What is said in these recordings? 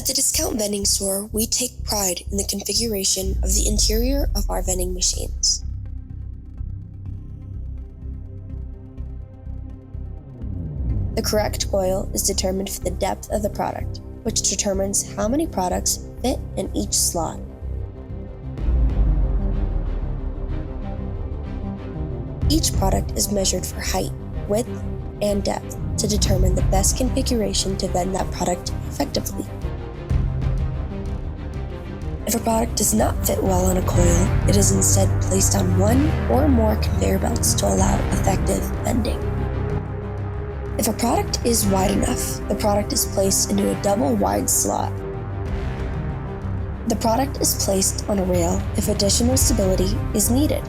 At the discount vending store, we take pride in the configuration of the interior of our vending machines. The correct coil is determined for the depth of the product, which determines how many products fit in each slot. Each product is measured for height, width, and depth to determine the best configuration to vend that product effectively. If a product does not fit well on a coil, it is instead placed on one or more conveyor belts to allow effective vending. If a product is wide enough, the product is placed into a double wide slot. The product is placed on a rail if additional stability is needed.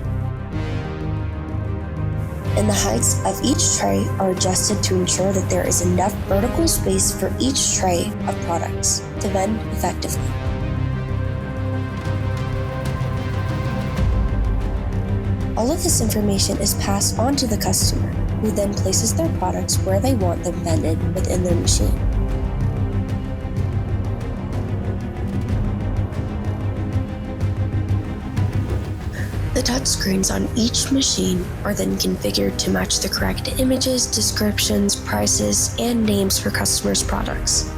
And the heights of each tray are adjusted to ensure that there is enough vertical space for each tray of products to vend effectively. All of this information is passed on to the customer, who then places their products where they want them vended within their machine. The touchscreens on each machine are then configured to match the correct images, descriptions, prices, and names for customers' products.